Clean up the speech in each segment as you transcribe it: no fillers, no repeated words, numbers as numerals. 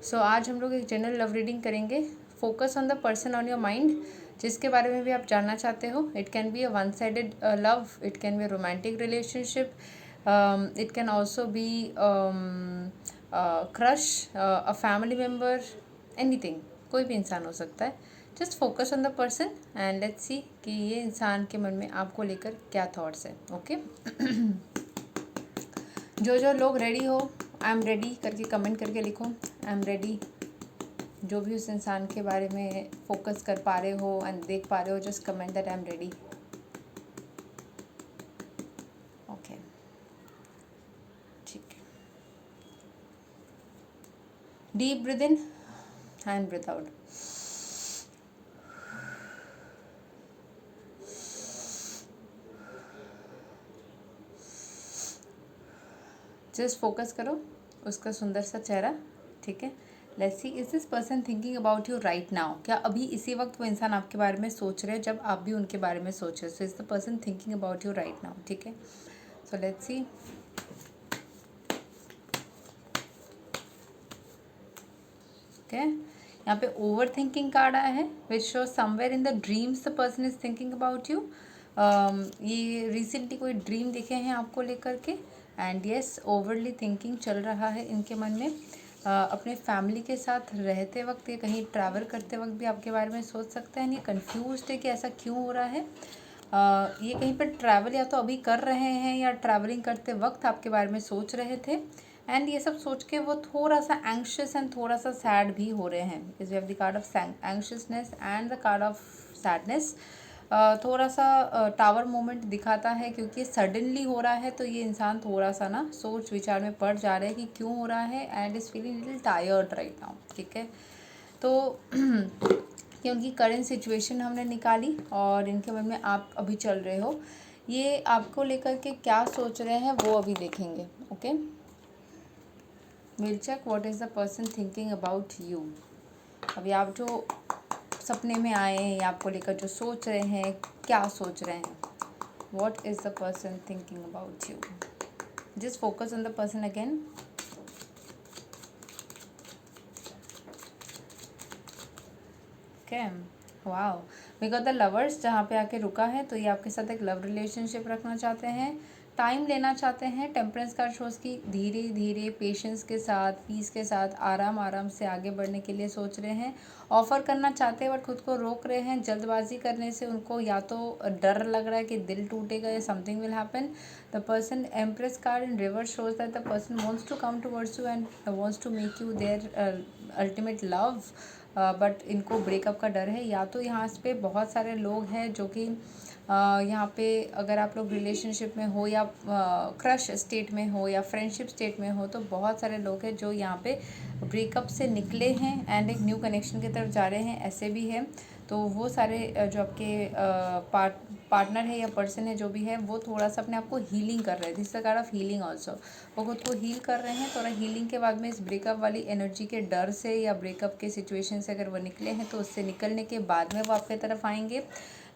सो आज हम लोग एक जनरल लव रीडिंग करेंगे। Focus on the person on your mind, जिसके बारे में भी आप जानना चाहते हो। It can be a one sided love, it can be a romantic relationship, it can also be crush, a family member, anything, कोई भी इंसान हो सकता है। Just focus on the person and let's see कि ये इंसान के मन में आपको लेकर क्या थॉट्स है। ओके जो लोग रेडी हो, आई एम रेडी करके कमेंट करके लिखो। आई एम रेडी। जो भी उस इंसान के बारे में फोकस कर पा रहे हो एंड देख पा रहे हो, just comment that I am ready. Okay, ठीक है। Deep breath in and breathe out. Just focus करो उसका सुंदर सा चेहरा, ठीक है। Let's see, is this person thinking about you right now? क्या अभी इसी वक्त वो इंसान आपके बारे में सोच रहे हैं जब आप भी उनके बारे में सोच रहे हो? So is the person thinking about you right now, ठीक है। So let's see. ओके, यहाँ पे ओवर थिंकिंग कार्ड आया है, which show somewhere in the dreams the person is thinking about you. ये रिसेंटली कोई ड्रीम देखे हैं आपको लेकर के, एंड यस, ओवरली थिंकिंग चल रहा है इनके मन में। अपने फैमिली के साथ रहते वक्त, ये कहीं ट्रैवल करते वक्त भी आपके बारे में सोच सकते हैं। ये कन्फ्यूज है कि ऐसा क्यों हो रहा है। ये कहीं पर ट्रैवल या तो अभी कर रहे हैं या ट्रैवलिंग करते वक्त आपके बारे में सोच रहे थे, एंड ये सब सोच के वो थोड़ा सा एंक्शियस एंड थोड़ा सा सैड भी हो रहे हैं। Because we have the card of anxiousness and the card of sadness. थोड़ा सा टावर मोमेंट दिखाता है, क्योंकि सडनली हो रहा है, तो ये इंसान थोड़ा सा ना सोच विचार में पड़ जा रहे हैं कि क्यों हो रहा है, and is feeling little tired right now, ठीक है। तो कि उनकी करंट सिचुएशन हमने निकाली और इनके मन में आप अभी चल रहे हो, ये आपको लेकर के क्या सोच रहे हैं वो अभी देखेंगे। Okay, will check what is the person thinking about you. अभी आप जो सपने में आए हैं या आपको लेकर जो सोच रहे हैं, क्या सोच रहे हैं, what is the person thinking about you. Just focus on the person again. Okay, wow, we got the lovers, जहाँ पे आके रुका है। तो ये आपके साथ एक लव रिलेशनशिप रखना चाहते हैं, टाइम लेना चाहते हैं। टेम्परेंस कार्ड शोज की धीरे धीरे, पेशेंस के साथ, पीस के साथ, आराम आराम से आगे बढ़ने के लिए सोच रहे हैं। ऑफर करना चाहते हैं बट खुद को रोक रहे हैं। जल्दबाजी करने से उनको या तो डर लग रहा है कि दिल टूटेगा या something will happen. The person, empress card in reverse shows that the person wants to come towards you and wants to make you their ultimate love, but इनको ब्रेकअप का डर है। या तो यहाँ पे बहुत सारे लोग हैं जो कि यहाँ पे अगर आप लोग रिलेशनशिप में हो या क्रश स्टेट में हो या फ्रेंडशिप स्टेट में हो, तो बहुत सारे लोग हैं जो यहाँ पे ब्रेकअप से निकले हैं एंड एक न्यू कनेक्शन की तरफ जा रहे हैं, ऐसे भी हैं। तो वो सारे जो आपके पार्टनर है या पर्सन है जो भी है, वो थोड़ा सा अपने आप को हीलिंग कर रहे हैं। This card of healing also, वो खुद को हील कर रहे हैं। थोड़ा हीलिंग के बाद में इस ब्रेकअप वाली एनर्जी के डर से या ब्रेकअप के सिचुएशन से अगर वो निकले हैं, तो उससे निकलने के बाद में वो आपके तरफ आएंगे।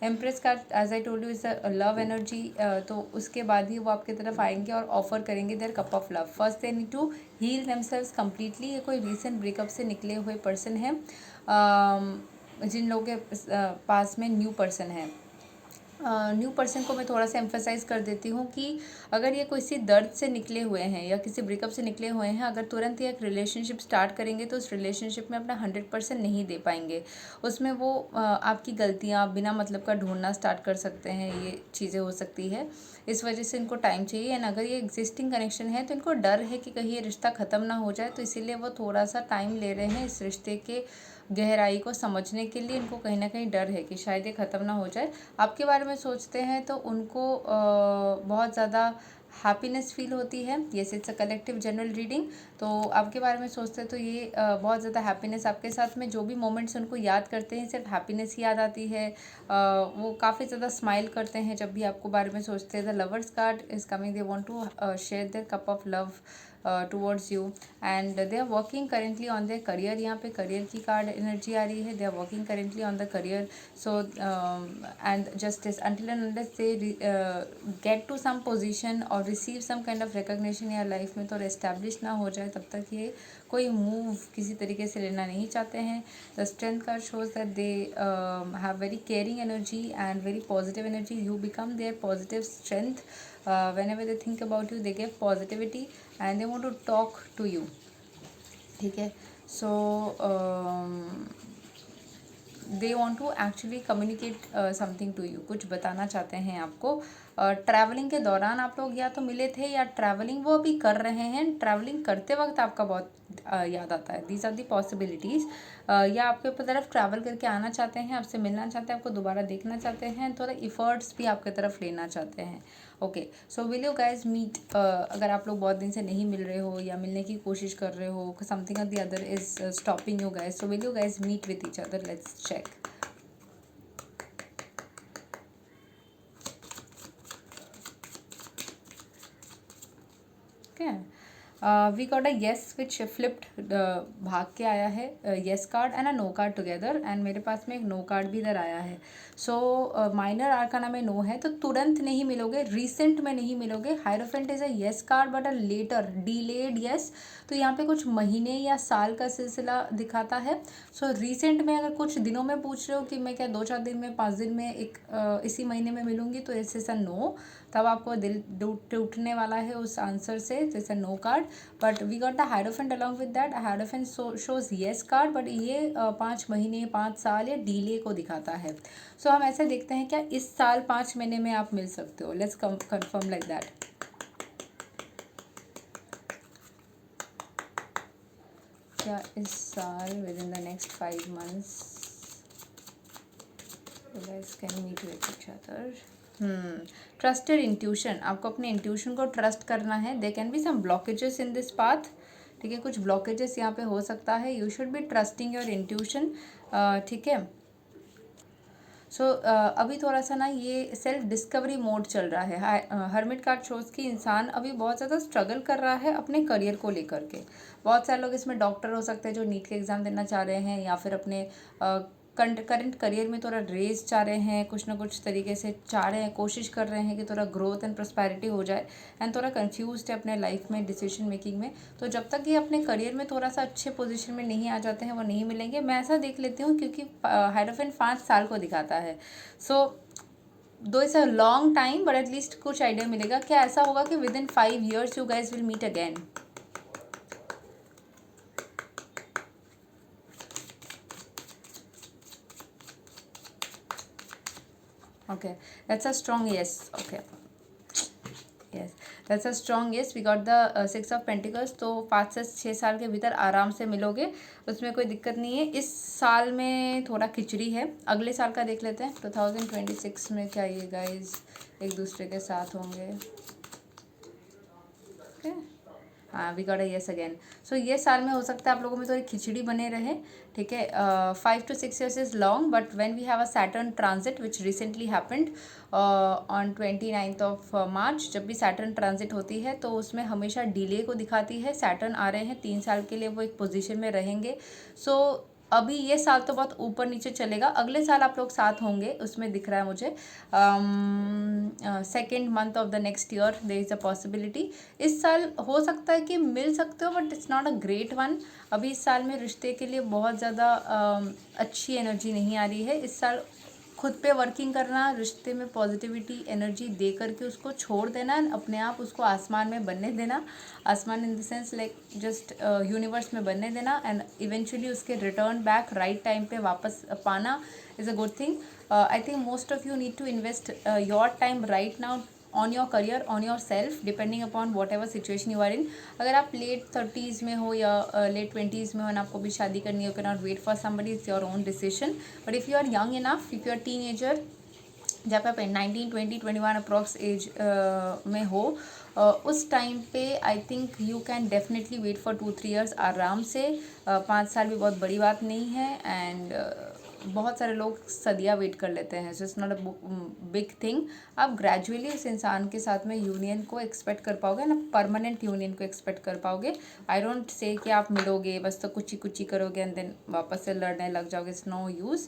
Empress card, as I told you, is a love energy. तो उसके बाद ही वो आपकी तरफ आएंगे और ऑफर करेंगे their cup of love. First they need to heal themselves completely. ये कोई रिसेंट ब्रेकअप से निकले हुए पर्सन है, जिन लोगों के पास में न्यू पर्सन है। न्यू पर्सन को मैं थोड़ा सा एम्फेसाइज कर देती हूँ कि अगर ये किसी दर्द से निकले हुए हैं या किसी ब्रेकअप से निकले हुए हैं, अगर तुरंत ही एक रिलेशनशिप स्टार्ट करेंगे तो उस रिलेशनशिप में अपना 100% नहीं दे पाएंगे। उसमें वो आपकी गलतियाँ बिना मतलब का ढूंढना स्टार्ट कर सकते हैं, ये चीज़ें हो सकती है। इस वजह से इनको टाइम चाहिए। एंड अगर ये एग्जिस्टिंग कनेक्शन है तो इनको डर है कि कहीं ये रिश्ता ख़त्म ना हो जाए, तो इसीलिए वो थोड़ा सा टाइम ले रहे हैं इस रिश्ते के गहराई को समझने के लिए। इनको कहीं ना कहीं डर है कि शायद ये ख़त्म ना हो जाए। आपके बारे में सोचते हैं तो उनको बहुत ज़्यादा हैप्पीनेस फील होती है। Yes, it's a collective general reading. तो आपके बारे में सोचते हैं तो ये बहुत ज़्यादा हैप्पीनेस आपके साथ में, जो भी मोमेंट्स उनको याद करते हैं सिर्फ हैप्पीनेस ही याद आती है। वो काफ़ी ज़्यादा स्माइल करते हैं जब भी आपको बारे में सोचते हैं। The lovers card is coming, they want to share their cup of love towards you and they are working currently on their career. यहाँ पे करियर की कार्ड एनर्जी आ रही है। They are working currently on the career, so and justice until and unless they get to some position or receive some kind of recognition या life में थोड़ा establish ना हो जाए तब तक ये कोई मूव किसी तरीके से लेना नहीं चाहते हैं। The strength card shows that they have very caring energy and very positive energy. You become their positive strength. whenever they think about you they give positivity and they want to talk to you, ठीक है। So they want to actually communicate something to you, कुछ बताना चाहते हैं आपको। Travelling के दौरान आप लोग या तो मिले थे या ट्रैवलिंग वो अभी कर रहे हैं। ट्रैवलिंग करते वक्त आपका बहुत याद आता है। These are the possibilities. या आपके तरफ ट्रैवल करके आना चाहते हैं, आपसे मिलना चाहते हैं, आपको दोबारा देखना चाहते हैं, थोड़ा इफ़र्ट्स भी आपके तरफ लेना चाहते हैं। Okay, so will you guys meet? अगर आप लोग बहुत दिन से नहीं मिल रहे हो या मिलने की कोशिश कर रहे हो, समथिंग और the other is stopping you guys, so will you guys meet with each other? Let's check. We got a yes which flipped, भाग के आया है yes card and a no card together, and मेरे पास में एक no card भी इधर आया है। सो माइनर आर्काना में नो है तो तुरंत नहीं मिलोगे, रिसेंट में नहीं मिलोगे। Hierophant is a yes card but a later delayed yes, तो यहाँ पे कुछ महीने या साल का सिलसिला दिखाता है। सो रिसेंट में अगर कुछ दिनों में पूछ रहे हो कि मैं क्या 2-4 दिन में, 5 दिन में, इसी महीने में मिलूंगी, तो इट्स इज अ नो। तब आपको दिल टूटने वाला है उस आंसर से, जैसे no card. But we got the hierophant along with that. Hierophant shows yes card, but ये 5 महीने, 5 साल या डीले को दिखाता है। सो हम ऐसे देखते हैं क्या इस साल 5 महीने में आप मिल सकते हो? Let's confirm like that. क्या इस साल within the next 5 months you guys can meet with each other? Trusted intuition, आपको अपने इंट्यूशन को ट्रस्ट करना है। They can be some blockages in this path, ठीक है, कुछ ब्लॉकेजेस यहाँ पे हो सकता है। You should be trusting your intuition, ठीक है। सो अभी थोड़ा सा ना ये सेल्फ डिस्कवरी मोड चल रहा है। हर्मिट कार्ड शोज की इंसान अभी बहुत ज़्यादा स्ट्रगल कर रहा है अपने करियर को लेकर के। बहुत सारे लोग इसमें डॉक्टर हो सकते हैं जो नीट के एग्ज़ाम देना चाह रहे हैं, या फिर अपने करंट करियर में थोड़ा रेस चाह रहे हैं, कुछ ना कुछ तरीके से चाह रहे हैं, कोशिश कर रहे हैं कि थोड़ा ग्रोथ एंड प्रोस्पैरिटी हो जाए, एंड थोड़ा कंफ्यूज है अपने लाइफ में, डिसीजन मेकिंग में। तो जब तक ये अपने करियर में थोड़ा सा अच्छे पोजीशन में नहीं आ जाते हैं वो नहीं मिलेंगे। मैं ऐसा देख लेती हूँ क्योंकि हायरोफेंट 5 साल को दिखाता है। So though it's a long time but at least कुछ आइडिया मिलेगा। क्या ऐसा होगा कि within 5 years you guys will meet again? Okay, that's a strong yes. Okay, yes, that's a strong yes. We got the 6 of Pentacles. तो 5 से 6 साल के भीतर आराम से मिलोगे, उसमें कोई दिक्कत नहीं है। इस साल में थोड़ा खिचड़ी है। अगले साल का देख लेते हैं, 2026 में क्या ये गाइज एक दूसरे के साथ होंगे? ओके, हाँ, we got a yes again. So ये साल में हो सकता है आप लोगों में थोड़ी खिचड़ी बने रहे, ठीक है। 5 to 6 years is long, but when we have a Saturn transit which recently happened on 29th of March, जब भी सैटर्न ट्रांजिट होती है तो उसमें हमेशा डिले को दिखाती है। सैटर्न आ रहे हैं 3 साल के लिए, वो एक पोजीशन में रहेंगे। सो अभी ये साल तो बहुत ऊपर नीचे चलेगा, अगले साल आप लोग साथ होंगे, उसमें दिख रहा है मुझे। 2nd month of the next year there is a possibility. इस साल हो सकता है कि मिल सकते हो, but it's not a great one. अभी इस साल में रिश्ते के लिए बहुत ज़्यादा अच्छी एनर्जी नहीं आ रही है। इस साल खुद पे वर्किंग करना, रिश्ते में पॉजिटिविटी एनर्जी दे करके उसको छोड़ देना, अपने आप उसको आसमान में बनने देना। आसमान in the sense like just universe में बनने देना, एंड इवेंचुअली उसके रिटर्न बैक राइट टाइम पे वापस पाना is a good thing. I think most of you need to invest your time right now on your career, on yourself, depending upon whatever situation you are in. अगर आप late 30s में हो या late 20s में हो, और आपको भी शादी करनी हो, can not wait for somebody, it's your own decision. But if you are young enough, if you are teenager, जब आप 19, 20, 21 अप्रॉक्स एज में हो, उस टाइम पे I think you can definitely wait for 2-3 years आराम से। 5 साल भी बहुत बड़ी बात नहीं है, एंड बहुत सारे लोग सदियाँ वेट कर लेते हैं, so it's not a big thing. आप ग्रेजुअली उस इंसान के साथ में यूनियन को एक्सपेक्ट कर पाओगे ना, परमानेंट यूनियन को एक्सपेक्ट कर पाओगे। आई डोंट से कि आप मिलोगे बस तो कुछ ही करोगे एंड देन वापस से लड़ने लग जाओगे, it's no use.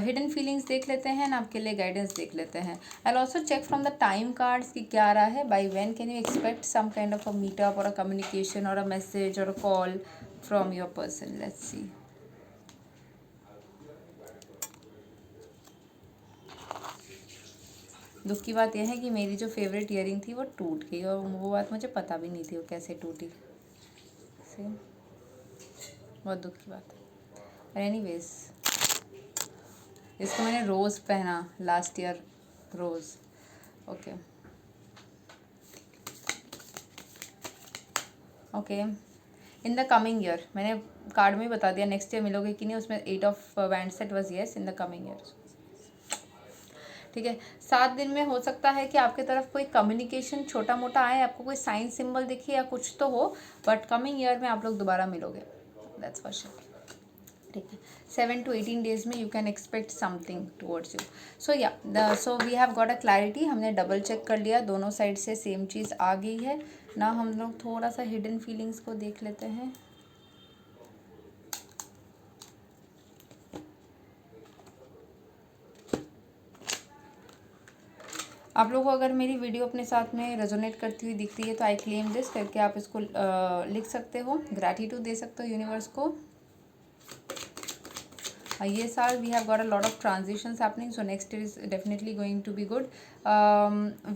Hidden feelings देख लेते हैं ना, आपके लिए गाइडेंस देख लेते हैं। I also check from the time cards कि क्या आ रहा है, by when can you expect some kind of a meetup और अ कम्युनिकेशन और अ मैसेज और a call from your person. Let's see. दुख की बात यह है कि मेरी जो फेवरेट ईयरिंग थी वो टूट गई, और वो बात मुझे पता भी नहीं थी वो कैसे टूटी। सेम, बहुत दुख की बात है। एनीवेज, इसको मैंने रोज़ पहना लास्ट ईयर, रोज़। Okay okay. In the coming year, मैंने कार्ड में ही बता दिया नेक्स्ट ईयर मिलोगे कि नहीं, उसमें 8 of wand set was yes in the coming year. ठीक है, 7 दिन में हो सकता है कि आपके तरफ कोई कम्युनिकेशन छोटा मोटा आए, आपको कोई साइन सिंबल दिखे या कुछ तो हो, बट कमिंग ईयर में आप लोग दोबारा मिलोगे, दैट्स फॉर श्योर। ठीक है, 7 to 18 डेज में you can expect something towards you. So yeah, so we have got a clarity. हमने डबल चेक कर लिया, दोनों साइड से सेम चीज़ आ गई है ना। हम लोग थोड़ा सा हिडन फीलिंग्स को देख लेते हैं। आप लोगों को अगर मेरी वीडियो अपने साथ में रेजोनेट करती हुई दिखती है तो आई क्लेम दिस करके आप इसको लिख सकते हो, ग्रैटिट्यूड दे सकते हो यूनिवर्स को। ये साल we have got a lot of transitions happening, so next year is definitely going to be good.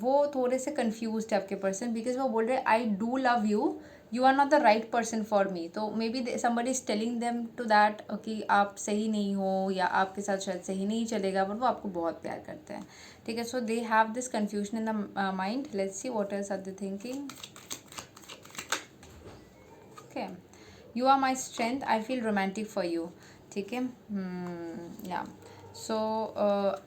वो थोड़े से कंफ्यूज है आपके पर्सन, बिकॉज वो बोल रहे I do love you, you are not the right person for me. तो maybe somebody is telling them to that कि आप सही नहीं हो या आपके साथ शायद सही नहीं चलेगा, बट वो आपको बहुत प्यार करते हैं। ठीक है, so they have this confusion in the mind. Let's see what else are they thinking. Okay, you are my strength, I feel romantic for you. ठीक है, या सो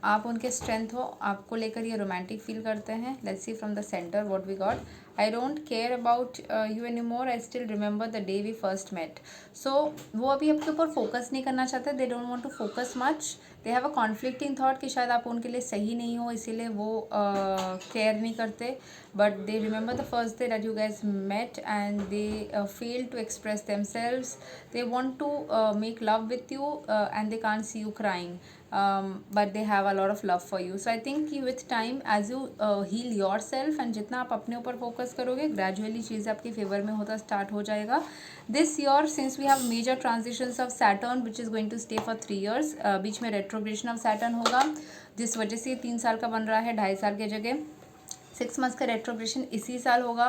आप उनके स्ट्रेंथ हो, आपको लेकर ये रोमांटिक फील करते हैं। Let's see from the centre what we got. I don't care about you any more, I still remember the day we first met. So वो अभी आपके ऊपर फोकस नहीं करना चाहते, they don't want to focus much, they have a conflicting thought कि शायद आप उनके लिए सही नहीं हो, इसीलिए वो केयर नहीं करते। But they remember the first day that you guys met and they fail to express themselves. they want to make love with you and they can't see you crying, but they have a lot of love for you. So I think कि with time as you heal yourself and जितना आप अपने ऊपर focus करोगे, gradually चीज़ आपके favour में होता start हो जाएगा। This year since we have major transitions of Saturn which is going to stay for 3 years, बीच में retrogression of Saturn होगा, जिस वजह से 3 साल का बन रहा है 2.5 साल के जगह। 6 मंथ्स का रेट्रोग्रेशन इसी साल होगा।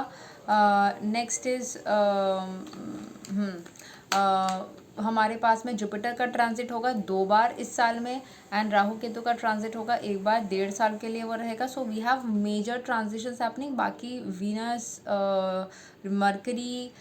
नेक्स्ट इज हमारे पास में जुपिटर का ट्रांजिट होगा 2 बार इस साल में, एंड राहु केतु का ट्रांजिट होगा 1 बार, 1.5 साल के लिए वो रहेगा। So we have major transitions happening. बाकी वीनस, मरकरी,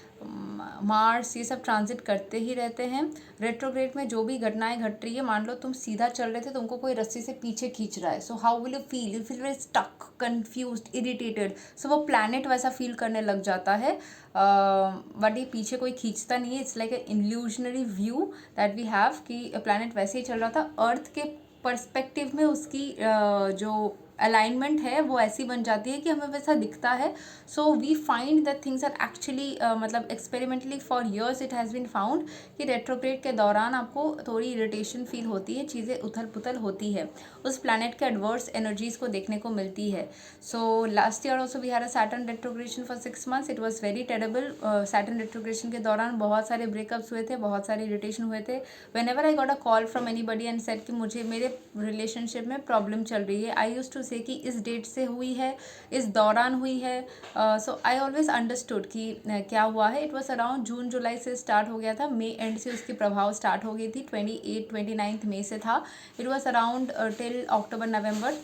मार्स, ये सब ट्रांजिट करते ही रहते हैं। रेट्रोग्रेड में जो भी घटनाएं घट रही है, मान लो तुम सीधा चल रहे थे, तुमको कोई रस्सी से पीछे खींच रहा है, so how will you feel? You feel very stuck, confused, irritated. So वो प्लैनेट वैसा फील करने लग जाता है, बट ये पीछे कोई खींचता नहीं है। It's like a illusionary view that we have कि प्लैनेट वैसे ही चल रहा था। अर्थ के पर्सपेक्टिव में उसकी जो अलाइनमेंट है वो ऐसी बन जाती है कि हमें वैसा दिखता है। So we find that things are actually, मतलब experimentally for years it has been found कि रेट्रोग्रेड के दौरान आपको थोड़ी इरिटेशन फील होती है, चीज़ें उथल पुथल होती है, उस प्लैनेट के एडवर्स एनर्जीज़ को देखने को मिलती है। So last year also we had a Saturn retrogression for 6 months, it was very terrible. Saturn retrogression के दौरान बहुत सारे ब्रेकअप्स हुए थे, बहुत सारे इरिटेशन हुए थे। When ever I got a call from anybody and said कि मुझे मेरे रिलेशनशिप में प्रॉब्लम चल रही है, आई यूज्ड टू से कि इस डेट से हुई है, इस दौरान हुई है। सो आई ऑलवेज अंडरस्टूड कि क्या हुआ है। इट वॉज अराउंड जून जुलाई से स्टार्ट हो गया था, मई एंड से उसकी प्रभाव स्टार्ट हो गई थी, 28-29 मई से था। It was around till October November.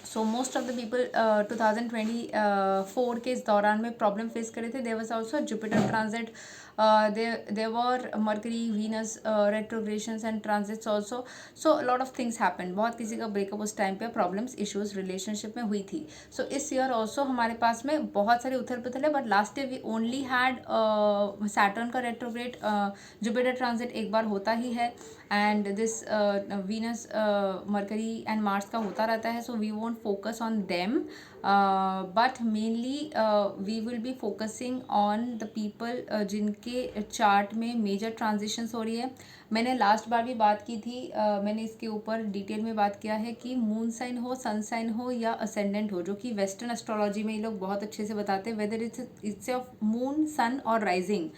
So most of the people 2024 के इस दौरान में प्रॉब्लम फेस करे थे। There was also Jupiter transit there were Mercury, Venus retrogradations and transits also. So a lot of things happened. बहुत किसी का breakup उस टाइम पे प्रॉब्लम्स इश्यूज रिलेशनशिप में हुई थी. सो इस ईयर ऑल्सो हमारे पास में बहुत सारे उथल पुथल है, but last year we only had Saturn का रेट्रोग्रेड, जुपिटर ट्रांजिट एक बार होता ही है, and this Venus, Mercury and Mars का होता रहता है. So we won't focus on them, but mainly we will be focusing on the people जिनके चार्ट में मेजर ट्रांजिशंस हो रही है. मैंने लास्ट बार भी बात की थी, मैंने इसके ऊपर डिटेल में बात किया है कि मून साइन हो, सन साइन हो या असेंडेंट हो, जो कि वेस्टर्न एस्ट्रोलॉजी में ये लोग बहुत अच्छे से बताते हैं, वेदर इट्स ऑफ मून, सन और राइजिंग,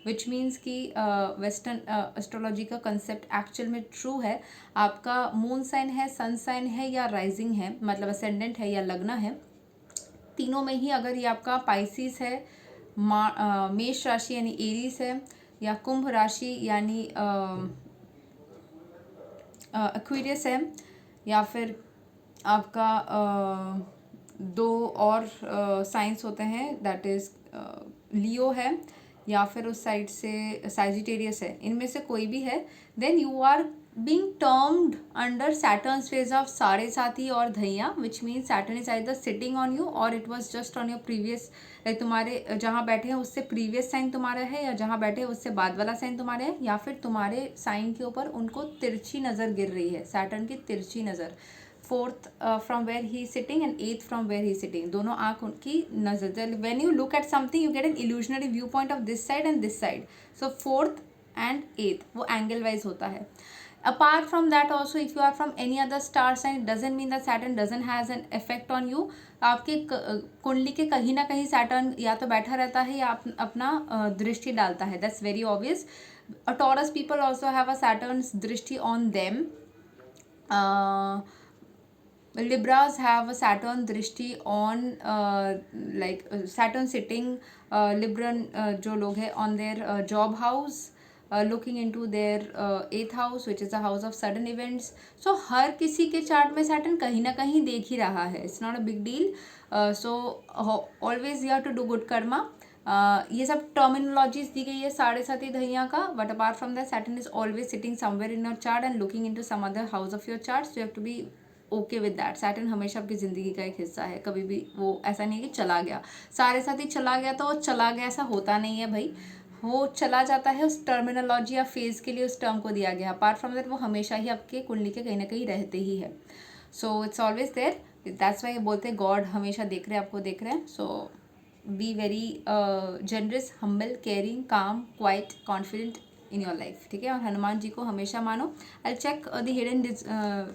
विच मीन्स कि वेस्टर्न एस्ट्रोलॉजी का कंसेप्ट एक्चुअल में ट्रू है. आपका मून साइन है, सन साइन है या राइजिंग है, मतलब असेंडेंट है या लग्न है, तीनों में ही अगर ये आपका पाइसिस है, मेष राशि यानी एरीज है, या कुंभ राशि यानी एक्वेरियस है, या फिर आपका दो और साइंस होते हैं, दैट इज लियो है, या फिर उस साइड से सैजिटेरियस है, इनमें से कोई भी है, then you are being termed under Saturn's phase of साढ़े साथी और धैया, which means Saturn is either sitting on you or it was just on your previous, तुम्हारे जहाँ बैठे हैं उससे प्रीवियस साइन तुम्हारा है, या जहाँ बैठे हैं उससे बाद वाला साइन तुम्हारे है, या फिर तुम्हारे साइन के ऊपर उनको तिरछी नज़र गिर रही है, सैटर्न की तिरछी नज़र. Fourth from where he sitting and eighth from where he sitting, दोनों आँख उनकी नज़र. When you look at something you get an illusionary viewpoint of this side and this side. So fourth and eighth वो angle wise होता है. Apart from that also, if you are from any other star sign, it doesn't mean that Saturn doesn't has an effect on you. आपके कुंडली के कहीं ना कहीं Saturn या तो बैठा रहता है या अपना दृष्टि डालता है. That's very obvious. Taurus people also have a Saturn's दृष्टि on them. Libras have a Saturn दृष्टि on like Saturn sitting Libran जो लोग हैं on their job house, looking into their 8th house which is the house of sudden events. So हर किसी के chart में Saturn कहीं ना कहीं देख ही रहा है. It's not a big deal. So always you have to do good karma. ये सब टर्मिनोलॉजीज दी गई है साढ़े साथी धैया का, but apart from that Saturn is always sitting somewhere in your chart and looking into some other house of your chart. So you have to be okay with that. Saturn हमेशा आपकी ज़िंदगी का एक हिस्सा है, कभी भी वो ऐसा नहीं है कि चला गया. साढ़े साथी चला गया तो चला गया, ऐसा होता नहीं है भाई. वो चला जाता है उस टर्मिनोलॉजी या फेज़ के लिए उस टर्म को दिया गया. अपार्ट फ्रॉम दैट वो हमेशा ही आपके कुंडली के कहीं ना कहीं रहते ही है. So it's always there. That's why बोलते हैं गॉड हमेशा देख रहे हैं, आपको देख रहे हैं. So be very generous, humble, caring, calm, quiet, confident in your life. ठीक है, और हनुमान जी को हमेशा मानो. I check the hidden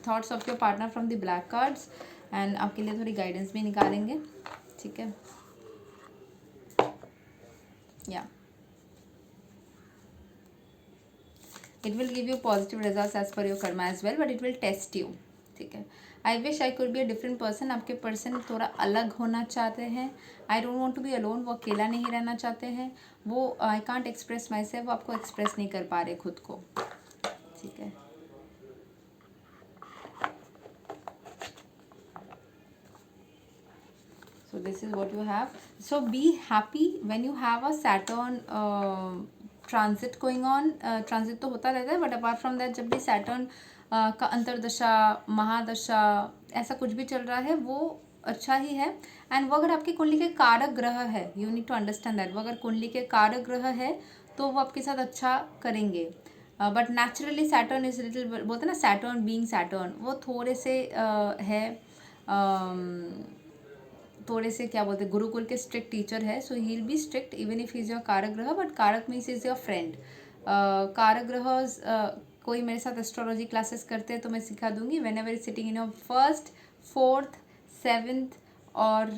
thoughts of your partner from the black cards and आपके लिए थोड़ी गाइडेंस भी निकालेंगे. ठीक है, या it will give you positive results as per your karma as well, but it will test you. ठीक है, I wish I could be a different person. आपके पर्सन थोड़ा अलग होना चाहते हैं. I don't want to be alone, वो अकेला नहीं रहना चाहते हैं. वो I can't express myself, वो आपको एक्सप्रेस नहीं कर पा रहे खुद को. ठीक है, so this is what you have. So be happy when you have a Saturn transit going on. Transit तो होता रहता है, बट अपार्ट फ्रॉम दैट जब भी सैटर्न का अंतरदशा, महादशा, ऐसा कुछ भी चल रहा है वो अच्छा ही है. एंड वो अगर आपकी कुंडली के कारक ग्रह है, you need to understand that, वो अगर कुंडली के कारक ग्रह है तो वो आपके साथ अच्छा करेंगे. But naturally Saturn is little, बोलते हैं ना सैटर्न बीइंग सैटर्न, वो थोड़े से है थोड़े से क्या बोलते हैं, गुरुकुल के स्ट्रिक्ट टीचर है. So he will be strict even if is your कारक ग्रह, बट कारक मीन्स इज योर फ्रेंड. कारक ग्रह कोई मेरे साथ एस्ट्रोलॉजी क्लासेस करते हैं तो मैं सिखा दूंगी. When ever is sitting in your first, fourth, seventh और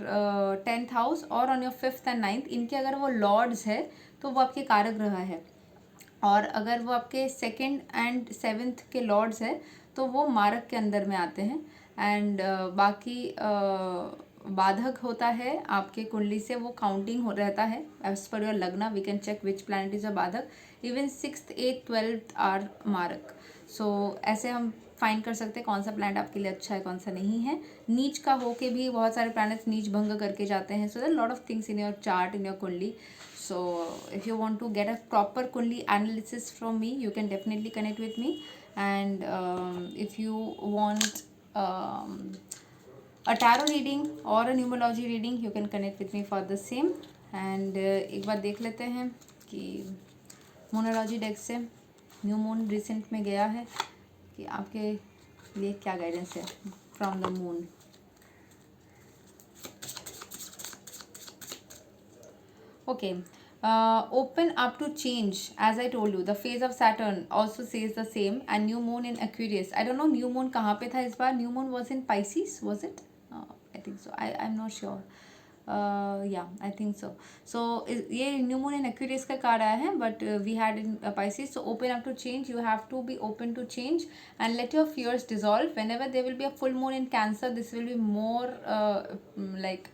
10th हाउस और on your 5th and 9th, इनके अगर वो लॉर्ड्स है तो वो आपके कारक ग्रह है. और अगर वो आपके 2nd एंड 7th के लॉर्ड्स है तो वो मारक के अंदर में आते हैं. एंड बाकी बाधक होता है आपके कुंडली से, वो काउंटिंग हो रहता है एज पर योर लग्न. We can check which planet is a बाधक. Even 6th, 8th, 12th are मारक. सो ऐसे हम फाइंड कर सकते हैं कौन सा प्लैनेट आपके लिए अच्छा है, कौन सा नहीं है. नीच का होके भी बहुत सारे प्लैनेट्स नीच भंग करके जाते हैं. So there lot of things in your chart, in your kundli. So if you want to get a proper Kundli analysis from me, you can definitely connect with me. And if you want a tarot reading or a numerology reading, you can connect with me for the same. And एक बार देख लेते हैं कि मोनोलॉजी deck से new moon recent में गया है कि आपके लिए क्या गाइडेंस है from the moon. Okay. Open up to change. As I told you, the phase of Saturn also says the same. And new moon in Aquarius. I don't know new moon कहाँ पे था इस बार. New moon was in Pisces, was it? I think so. I'm not sure. Yeah, I think so. So ये new moon in Aquarius का card आया है, but we had in Pisces. So open up to change. You have to be open to change and let your fears dissolve. Whenever there will be a full moon in Cancer, this will be more like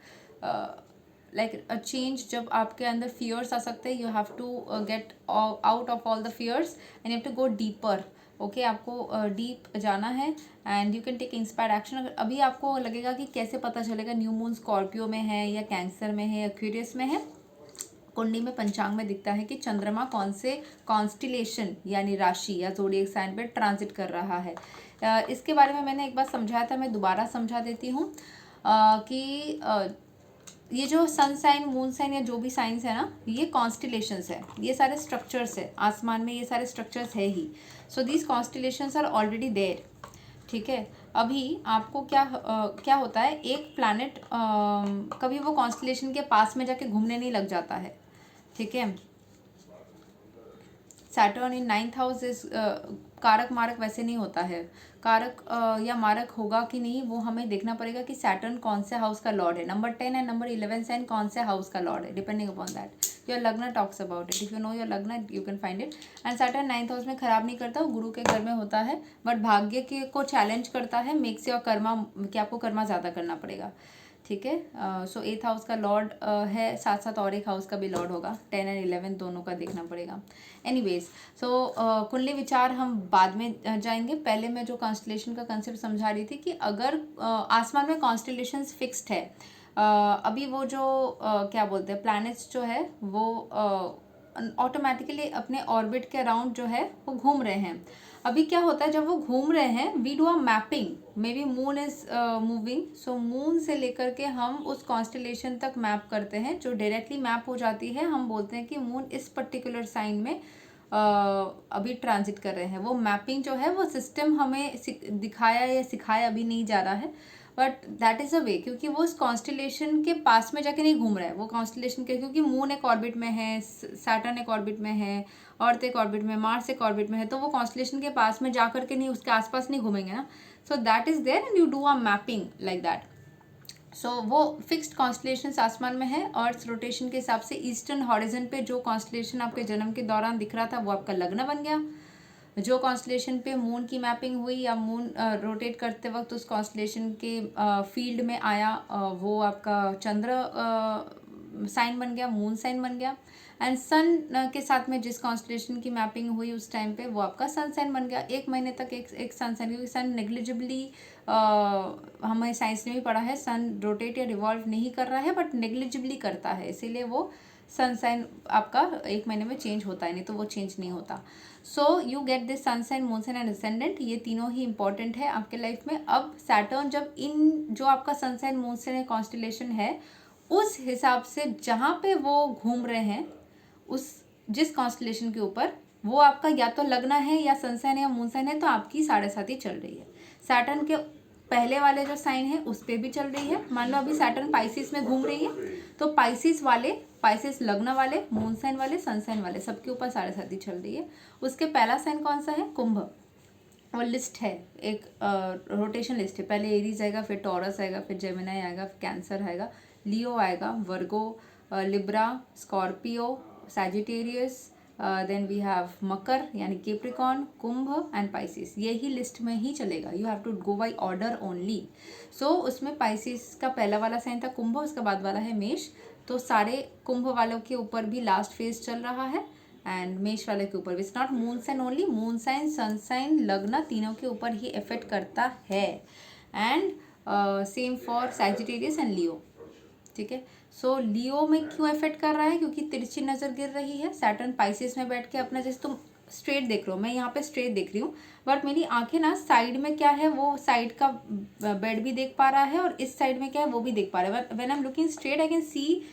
a change. जब आपके अंदर fears आ सकते हैं, you have to get out of all the fears and you have to go deeper. Okay आपको deep जाना है and you can take inspired action. अगर अभी आपको लगेगा कि कैसे पता चलेगा न्यू मून स्कॉर्पियो में है या कैंसर में है या एक्वेरियस में है, कुंडली में पंचांग में दिखता है कि चंद्रमा कौन से कॉन्स्टिलेशन यानी राशि या ज़ोडिएक साइन पे ट्रांजिट कर रहा है. इसके बारे में मैंने एक बार समझाया था, मैं दोबारा समझा देती हूँ कि ये जो सन साइन मून साइन या जो भी साइंस है ना, ये कॉन्स्टिलेशंस है, ये सारे स्ट्रक्चर्स है आसमान में, ये सारे स्ट्रक्चर्स है ही. So these constellations are already there. ठीक है. अभी आपको क्या होता है, एक प्लैनेट कभी वो कॉन्स्टिलेशन के पास में जाके घूमने नहीं लग जाता है. ठीक है. Saturn in 9th house is कारक मारक वैसे नहीं होता है. कारक या मारक होगा कि नहीं वो हमें देखना पड़ेगा कि सैटर्न कौन से हाउस का लॉर्ड है. नंबर 10 एंड नंबर 11 साइन कौन से हाउस का लॉर्ड है, डिपेंडिंग अपॉन दैट योर लग्न talks about it. If you know your लग्न you can find it. And Saturn 9th house में खराब नहीं करता, वो गुरु के घर में होता है, बट भाग्य के को चैलेंज करता है, मेक्स योर कर्मा कि आपको कर्मा ज़्यादा करना पड़ेगा. ठीक है. सो 8th हाउस का लॉर्ड है, साथ साथ और एक हाउस का भी लॉर्ड होगा. 10 एंड 11 दोनों का देखना पड़ेगा. एनीवेज सो कुंडली विचार हम बाद में जाएंगे. पहले मैं जो कॉन्स्टलेशन का कंसेप्ट समझा रही थी कि अगर आसमान में कॉन्स्टलेशंस फिक्स्ड है, अभी वो जो क्या बोलते हैं प्लैनेट्स जो है वो ऑटोमेटिकली अपने ऑर्बिट के अराउंड जो है वो घूम रहे हैं. अभी क्या होता है जब वो घूम रहे हैं, we do a mapping, maybe moon is moving, so moon से लेकर के हम उस कॉन्स्टलेशन तक मैप करते हैं. जो डायरेक्टली मैप हो जाती है, हम बोलते हैं कि मून इस पर्टिकुलर साइन में अभी ट्रांजिट कर रहे हैं. वो मैपिंग जो है वो सिस्टम हमें दिखाया या सिखाया अभी नहीं जा रहा है, बट दैट इज़ अ वे, क्योंकि वो उस कॉन्स्टलेशन के पास में जाके नहीं घूम रहा है. वो कॉन्स्टलेशन के, क्योंकि मून एक ऑर्बिट में है, सैटर्न एक ऑर्बिट में है, अर्थ एक ऑर्बिट में, मार्स एक ऑर्बिट में है, तो वो कॉन्स्टलेशन के पास में जा करके नहीं, उसके आसपास नहीं घूमेंगे ना. So that is there and you do a mapping like that. So वो फिक्स्ड कॉन्स्टलेशंस आसमान में है. अर्थ रोटेशन के हिसाब से ईस्टर्न हॉरिजन पे जो कॉन्स्टलेशन आपके जन्म के दौरान दिख रहा था वो आपका लग्न बन गया. जो कॉन्स्टलेशन पे मून की मैपिंग हुई या मून रोटेट करते वक्त उस कॉन्स्टलेशन के फील्ड में आया, वो आपका चंद्र साइन बन गया, मून साइन बन गया. एंड सन के साथ में जिस कॉन्स्टलेशन की मैपिंग हुई उस टाइम पे वो आपका सन साइन बन गया. एक महीने तक एक सन साइन, क्योंकि सन नेग्लिजिबली हमें साइंस ने भी पढ़ा है, सन रोटेट या रिवॉल्व नहीं कर रहा है बट नेग्लिजिबली करता है, इसीलिए वो सन साइन आपका एक महीने में चेंज होता है, नहीं तो वो चेंज नहीं होता. So you get this sun sign, moon sign and ascendant, ये तीनों ही इंपॉर्टेंट है आपके लाइफ में. अब सैटर्न जब इन जो आपका sun sign moon sign constellation है उस हिसाब से जहाँ पे वो घूम रहे हैं उस जिस कॉन्स्टलेशन के ऊपर, वो आपका या तो लग्न है या सन साइन है या मून साइन है, तो आपकी 7.5 चल रही है. सैटर्न के पहले वाले जो साइन है उस पर भी चल रही है. मान लो अभी सैटर्न पाइसिस में घूम रही है, तो पाइसिस लग्न वाले, मून साइन वाले, सन साइन वाले सबके ऊपर 7.5 चल रही है. उसके पहला साइन कौन सा है, कुंभ. और लिस्ट है एक रोटेशन लिस्ट है, पहले एरीज आएगा, फिर टॉरस आएगा, फिर जेमिनी आएगा, फिर कैंसर आएगा, लियो आएगा, Virgo, Libra, Scorpio, Sagittarius, then we have Makar यानी कैप्रिकॉर्न, कुंभ एंड पाइसिस. यही लिस्ट में ही चलेगा. You have to go by order only. So उसमें पाइसिस का पहला वाला साइन था कुंभ, उसका बाद वाला है मेष. तो सारे कुंभ वालों के ऊपर भी लास्ट फेज चल रहा है एंड मेष वाले के ऊपर भी. It's not moon sign only, moon sign, sun sign, लग्न तीनों के ऊपर ही इफेक्ट करता है. And same for Sagittarius and Leo. ठीक है. सो लियो में क्यों इफेक्ट कर रहा है, क्योंकि तिरछी नज़र गिर रही है। सैटर्न पाइसेस में बैठ के अपना, जैसे तुम स्ट्रेट देख रहे हो, मैं यहाँ पे स्ट्रेट देख रही हूँ, बट मेरी आंखें ना साइड में क्या है, वो साइड का बेड भी देख पा रहा है और इस साइड में क्या है वो भी देख पा रहा है। When I am looking straight I can see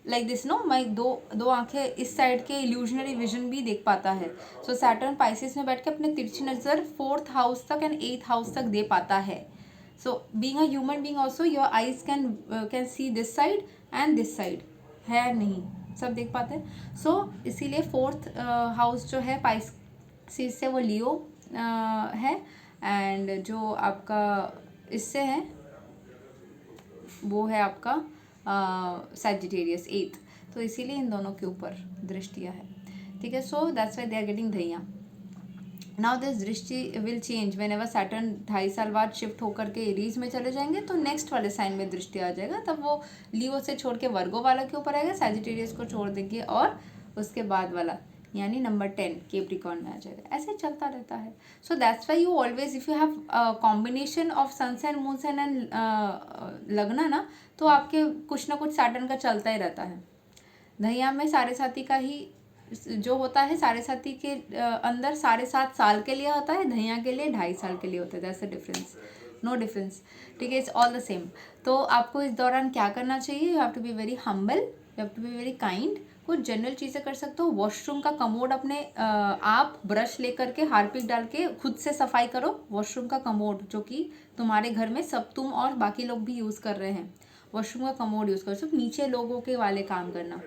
like this no, मैं दो आंखें इस साइड के इल्यूजनरी विजन भी देख पाता है। सो सैटर्न पाइसेस में बैठ के अपने तिरछी नज़र 4th हाउस तक एंड 8th हाउस तक दे पाता है। So being a human being also your eyes can see this side and this side, है नहीं, सब देख पाते हैं। सो इसीलिए 4th हाउस जो है पाइसेस से वो लियो है, एंड जो आपका इससे है वो है आपका सैजिटेरियस 8th। तो इसीलिए इन दोनों के ऊपर दृष्टियाँ है, ठीक है। So that's why they are getting धैया। नाउ दिस दृष्टि will change when Saturn 2.5 साल बाद शिफ्ट होकर के एरीज में चले जाएंगे, तो नेक्स्ट वाले साइन में दृष्टि आ जाएगा, तब वो लियो से छोड़ के वर्गो वाला के ऊपर आएगा, सैजिटेरियस को छोड़ देंगे और उसके बाद वाला यानी नंबर 10 कैप्रिकॉर्न में आ जाएगा। ऐसे चलता रहता है। So that's why you always if you have combination of suns and moons and लगना ना, तो आपके कुछ ना कुछ सैटर्न का चलता ही रहता है। धैया में साढ़े साथी का ही जो होता है, साढ़े साथी के अंदर 7.5 साल के लिए होता है, धैया के लिए 2.5 साल के लिए होता है। That's the difference, no difference, ठीक है, इट्स ऑल द सेम। तो आपको इस दौरान क्या करना चाहिए, you have to be very humble, you have to be very kind. कुछ जनरल चीज़ें कर सकते हो, वॉशरूम का कमोड अपने आप ब्रश लेकर के हार्पिक डाल के खुद से सफाई करो। वॉशरूम का कमोड जो कि तुम्हारे घर में सब तुम और बाकी लोग भी यूज़ कर रहे हैं, वॉशरूम का कमोड यूज़ करो, सिर्फ नीचे लोगों के वाले काम करना।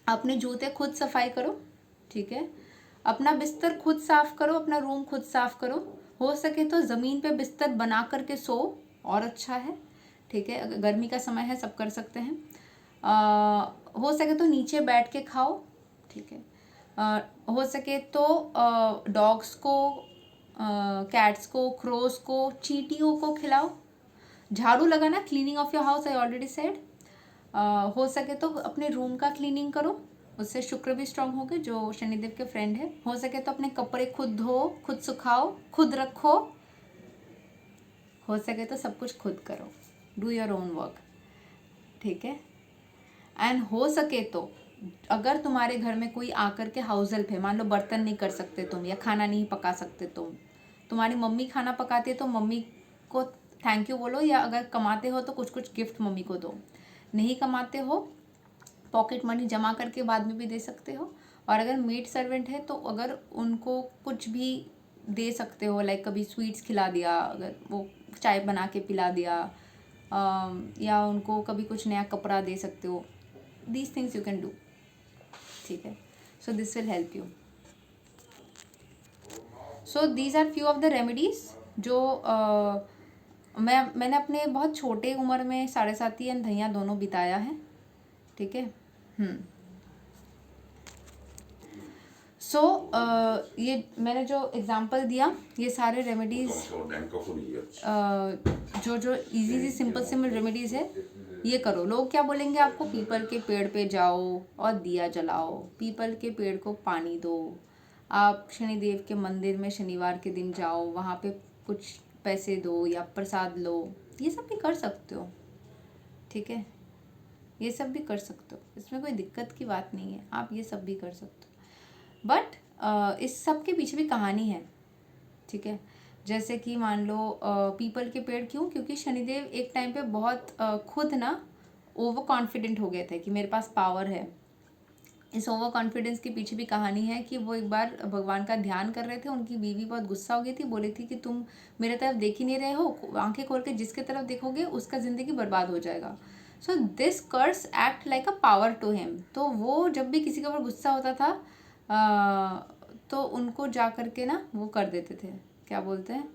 अपने जूते खुद सफाई करो, ठीक है। अपना बिस्तर खुद साफ करो, अपना रूम खुद साफ करो। हो सके तो ज़मीन पे बिस्तर बना करके सो, और अच्छा है, ठीक है। अगर गर्मी का समय है सब कर सकते हैं। हो सके तो नीचे बैठ के खाओ, ठीक है। हो सके तो डॉग्स को, कैट्स को, क्रोस को, चींटियों को खिलाओ। झाड़ू लगाना, cleaning of your house, I already said. हो सके तो अपने रूम का क्लीनिंग करो, उससे शुक्र भी स्ट्रांग होगे जो शनिदेव के फ्रेंड है। हो सके तो अपने कपड़े खुद धो, खुद सुखाओ, खुद रखो। हो सके तो सब कुछ खुद करो, डू योर ओन वर्क, ठीक है। एंड हो सके तो अगर तुम्हारे घर में कोई आकर के हाउस हेल्प है, मान लो बर्तन नहीं कर सकते तुम या खाना नहीं पका सकते तुम, तुम्हारी मम्मी खाना पकाती है तो मम्मी को थैंक यू बोलो, या अगर कमाते हो तो कुछ कुछ गिफ्ट मम्मी को दो। नहीं कमाते हो पॉकेट मनी जमा करके बाद में भी दे सकते हो। और अगर मेड सर्वेंट है तो अगर उनको कुछ भी दे सकते हो, लाइक कभी स्वीट्स खिला दिया, अगर वो चाय बना के पिला दिया, या उनको कभी कुछ नया कपड़ा दे सकते हो। These things you can do, ठीक है। So this will help you. So these are few of the remedies जो मैंने अपने बहुत छोटे उम्र में साढ़े साथी एंड धैया दोनों बिताया है, ठीक है। सो ये मैंने जो एग्जांपल दिया, ये सारे रेमेडीज जो इजी सिंपल रेमेडीज़ है, ये करो। लोग क्या बोलेंगे आपको, पीपल के पेड़ पे जाओ और दिया जलाओ, पीपल के पेड़ को पानी दो, आप शनिदेव के मंदिर में शनिवार के दिन जाओ, वहाँ पे कुछ पैसे दो या प्रसाद लो, ये सब भी कर सकते हो, ठीक है। ये सब भी कर सकते हो, इसमें कोई दिक्कत की बात नहीं है, आप ये सब भी कर सकते हो। बट इस सब के पीछे भी कहानी है, ठीक है। जैसे कि मान लो पीपल के पेड़ क्यों, क्योंकि शनिदेव एक टाइम पे बहुत खुद ना ओवर कॉन्फिडेंट हो गए थे कि मेरे पास पावर है। इस ओवर कॉन्फिडेंस के पीछे भी कहानी है कि वो एक बार भगवान का ध्यान कर रहे थे, उनकी बीवी बहुत गुस्सा हो गई थी, बोली थी कि तुम मेरे तरफ देख ही नहीं रहे हो, आंखें खोल के जिसके तरफ देखोगे उसका ज़िंदगी बर्बाद हो जाएगा। So this curse act like a power to him. तो वो जब भी किसी के ऊपर गुस्सा होता था तो उनको जा कर के ना वो कर देते थे, क्या बोलते हैं,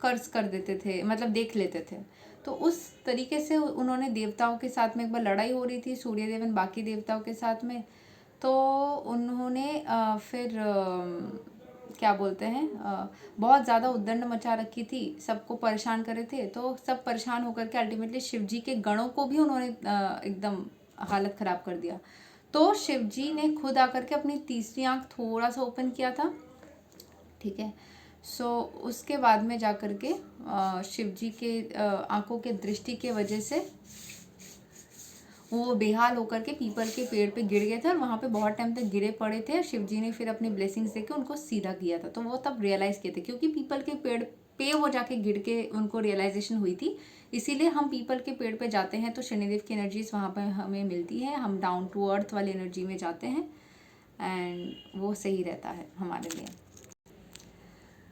कर्ज कर देते थे, मतलब देख लेते थे। तो उस तरीके से उन्होंने देवताओं के साथ में एक बार लड़ाई हो रही थी, सूर्य देव बाकी देवताओं के साथ में, तो उन्होंने फिर क्या बोलते हैं, बहुत ज़्यादा उद्दंड मचा रखी थी, सबको परेशान करे थे। तो सब परेशान होकर के अल्टीमेटली शिव जी के गणों को भी उन्होंने एकदम हालत ख़राब कर दिया। तो शिव जी ने खुद आकर के अपनी तीसरी आंख थोड़ा सा ओपन किया था, ठीक है। उसके बाद में जा कर के शिव जी के आंखों के दृष्टि के वजह से वो बेहाल होकर के पीपल के पेड़ पे गिर गए थे और वहाँ पे बहुत टाइम तक गिरे पड़े थे। शिव जी ने फिर अपनी ब्लेसिंग्स देके उनको सीधा किया था। तो वो तब रियलाइज़ किए थे, क्योंकि पीपल के पेड़ पे वो जाके गिर के उनको रियलाइजेशन हुई थी। इसीलिए हम पीपल के पेड़ पे जाते हैं तो शनिदेव की एनर्जीज वहाँ पर हमें मिलती है। हम डाउन टू अर्थ वाली एनर्जी में जाते हैं एंड वो सही रहता है हमारे लिए।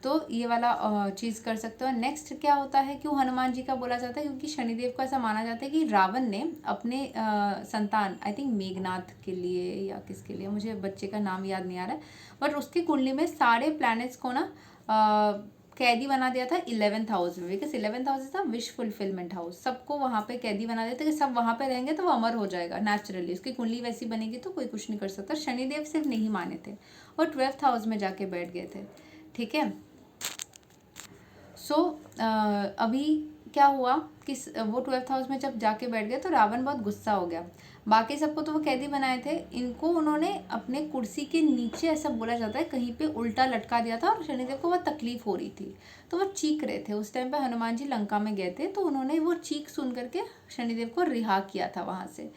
तो ये वाला चीज़ कर सकते हो। नेक्स्ट क्या होता है, क्यों हनुमान जी का बोला जाता है, क्योंकि शनिदेव को ऐसा माना जाता है कि रावण ने अपने संतान, आई थिंक मेघनाथ के लिए या किसके लिए, मुझे बच्चे का नाम याद नहीं आ रहा है, बट उसकी कुंडली में सारे प्लैनेट्स को ना कैदी बना दिया था 11th हाउस में, बिकॉज 11th हाउस था विश फुलफिलमेंट हाउस। सबको वहाँ पे कैदी बना देते कि सब वहाँ पे रहेंगे तो वो अमर हो जाएगा नेचुरली, उसकी कुंडली वैसी बनेगी तो कोई कुछ नहीं कर सकता। शनिदेव सिर्फ नहीं माने थे और 12th हाउस में जाके बैठ गए थे। ठीक है, अभी क्या हुआ कि वो 12th हाउस में जब जाके बैठ गए तो रावण बहुत गुस्सा हो गया। बाकी सबको तो वो कैदी बनाए थे, इनको उन्होंने अपने कुर्सी के नीचे, ऐसा बोला जाता है, कहीं पे उल्टा लटका दिया था और शनिदेव को बहुत तकलीफ हो रही थी तो वो चीख रहे थे। उस टाइम पे हनुमान जी लंका में गए थे तो उन्होंने वो चीख सुन करके शनिदेव को रिहा किया था वहाँ से।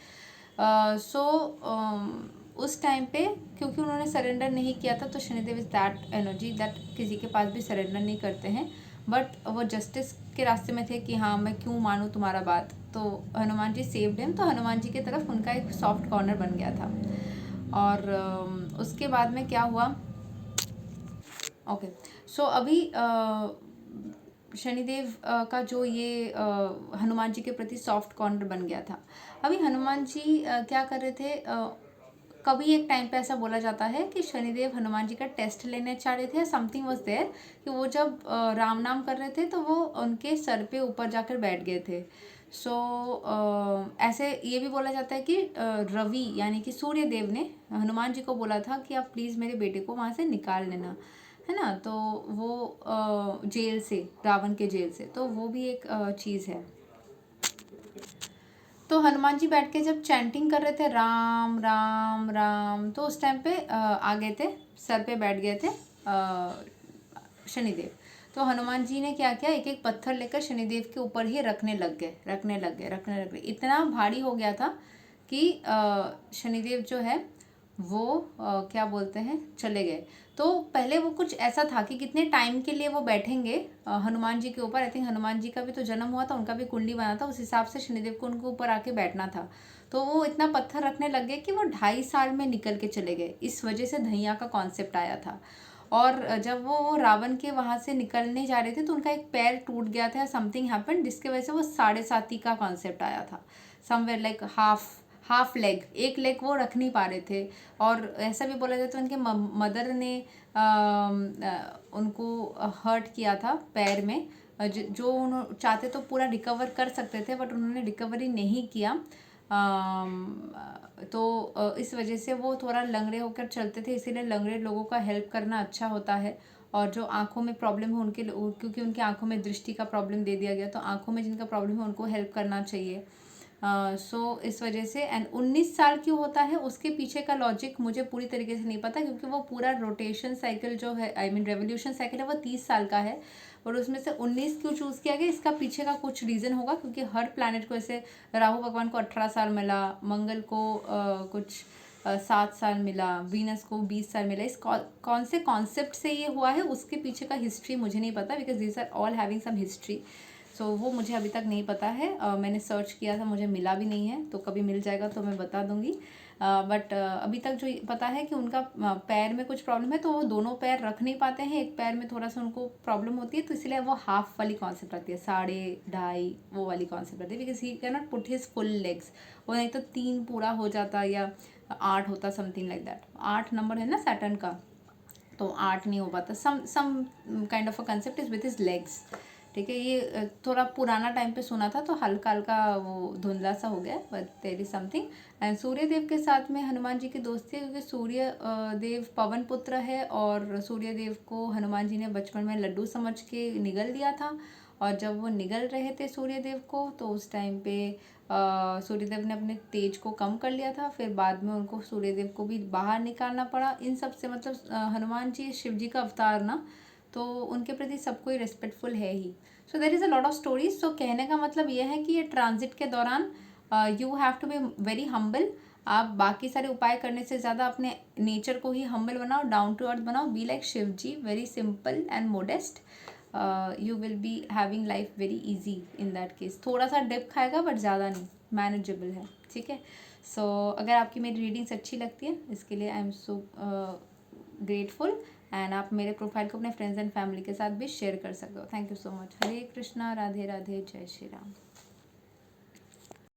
उस टाइम पे क्योंकि उन्होंने सरेंडर नहीं किया था तो Shanidev is that energy that किसी के पास भी सरेंडर नहीं करते हैं, बट वो जस्टिस के रास्ते में थे कि हाँ मैं क्यों मानूँ तुम्हारा बात। तो हनुमान जी सेव्ड हिम, तो हनुमान जी की तरफ उनका एक सॉफ्ट कॉर्नर बन गया था। और उसके बाद में क्या हुआ, ओके अभी शनिदेव का जो ये हनुमान जी के प्रति सॉफ्ट कॉर्नर बन गया था। अभी हनुमान जी क्या कर रहे थे, कभी एक टाइम पे ऐसा बोला जाता है कि शनिदेव हनुमान जी का टेस्ट लेने चाह रहे थे, समथिंग वाज देयर, कि वो जब राम नाम कर रहे थे तो वो उनके सर पे ऊपर जाकर बैठ गए थे। ऐसे ये भी बोला जाता है कि रवि यानी कि सूर्य देव ने हनुमान जी को बोला था कि आप प्लीज़ मेरे बेटे को वहाँ से निकाल लेना, है ना। तो वो जेल से, रावण के जेल से, तो वो भी एक चीज़ है। तो हनुमान जी बैठ के जब चैंटिंग कर रहे थे राम राम राम, तो उस टाइम पे आ गए थे, सर पे बैठ गए थे शनिदेव। तो हनुमान जी ने क्या किया, एक एक पत्थर लेकर शनिदेव के ऊपर ही रखने लग गए। इतना भारी हो गया था कि शनिदेव जो है वो क्या बोलते हैं, चले गए। तो पहले वो कुछ ऐसा था कि कितने टाइम के लिए वो बैठेंगे हनुमान जी के ऊपर। आई थिंक हनुमान जी का भी तो जन्म हुआ था, उनका भी कुंडली बना था, उस हिसाब से शनिदेव को उनके ऊपर आके बैठना था। तो वो इतना पत्थर रखने लग गए कि वो 2.5 साल में निकल के चले गए। इस वजह से धैया का कॉन्सेप्ट आया था। और जब वो रावण के वहाँ से निकलने जा रहे थे तो उनका एक पैर टूट गया था, समथिंग हैपेंड, जिसके वजह से वो 7.5 का कॉन्सेप्ट आया था, समवेयर लाइक हाफ लेग, एक लेग वो रख नहीं पा रहे थे। और ऐसा भी बोला जाता है उनके मदर ने उनको हर्ट किया था पैर में, जो उन्होंने चाहते तो पूरा रिकवर कर सकते थे बट उन्होंने रिकवरी नहीं किया। तो इस वजह से वो थोड़ा लंगड़े होकर चलते थे, इसीलिए लंगड़े लोगों का हेल्प करना अच्छा होता है। और जो आंखों में प्रॉब्लम है उनके, क्योंकि उनकी आंखों में दृष्टि का प्रॉब्लम दे दिया गया, तो आंखों में जिनका प्रॉब्लम है उनको हेल्प करना चाहिए। इस वजह से। एंड 19 साल क्यों होता है उसके पीछे का लॉजिक मुझे पूरी तरीके से नहीं पता, क्योंकि वो पूरा रोटेशन साइकिल जो है, आई मीन रेवोल्यूशन साइकिल है, वो 30 साल का है और उसमें से 19 क्यों चूज़ किया गया, इसका पीछे का कुछ रीज़न होगा। क्योंकि हर प्लैनेट को, ऐसे राहु भगवान को 18 साल मिला, मंगल को कुछ 7 साल मिला, वीनस को 20 साल मिला। इस कौन से कॉन्सेप्ट से ये हुआ है उसके पीछे का हिस्ट्री मुझे नहीं पता, because these are all having some history. वो मुझे अभी तक नहीं पता है। मैंने सर्च किया था, मुझे मिला भी नहीं है, तो कभी मिल जाएगा तो मैं बता दूंगी। बट अभी तक जो पता है कि उनका पैर में कुछ प्रॉब्लम है, तो वो दोनों पैर रख नहीं पाते हैं, एक पैर में थोड़ा सा उनको प्रॉब्लम होती है, तो इसलिए वो हाफ वाली कॉन्सेप्ट आती है, 2.5 वो वाली कॉन्सेप्ट आती है, because he can not put his full legs. वो नहीं तो 3 पूरा हो जाता या 8 होता, समथिंग लाइक दैट। 8 नंबर है ना सैटर्न का, तो 8 नहीं हो पाता। Some kind of a concept is with his legs. ठीक है, ये थोड़ा पुराना टाइम पे सुना था तो हल्का हल्का वो धुंधला सा हो गया, but there is something. And Surya Dev के साथ में हनुमान जी की दोस्ती है, क्योंकि सूर्य देव पवन पुत्र है और सूर्य देव को हनुमान जी ने बचपन में लड्डू समझ के निगल दिया था। और जब वो निगल रहे थे सूर्य देव को, तो उस टाइम पे सूर्यदेव ने अपने तेज को कम कर लिया था, फिर बाद में उनको सूर्यदेव को भी बाहर निकालना पड़ा। इन सब से मतलब हनुमान जी शिव जी का अवतार ना, तो उनके प्रति सब कोई रिस्पेक्टफुल है ही। So there is a lot of stories. तो कहने का मतलब ये है कि ये ट्रांजिट के दौरान you have to be very humble. आप बाकी सारे उपाय करने से ज़्यादा अपने नेचर को ही हम्बल बनाओ, डाउन टू अर्थ बनाओ, be like Shiv ji, very simple and modest. You will be having life very easy in that case. थोड़ा सा डिप खाएगा बट ज़्यादा नहीं, मैनेजेबल है, ठीक है। सो अगर आपकी मेरी रीडिंग्स अच्छी लगती है इसके लिए I am so grateful. And आप मेरे प्रोफाइल को अपने फ्रेंड्स एंड फैमिली के साथ भी शेयर कर सकते हो। Thank you so much. Hare Krishna, Radhe Radhe, जय श्री राम।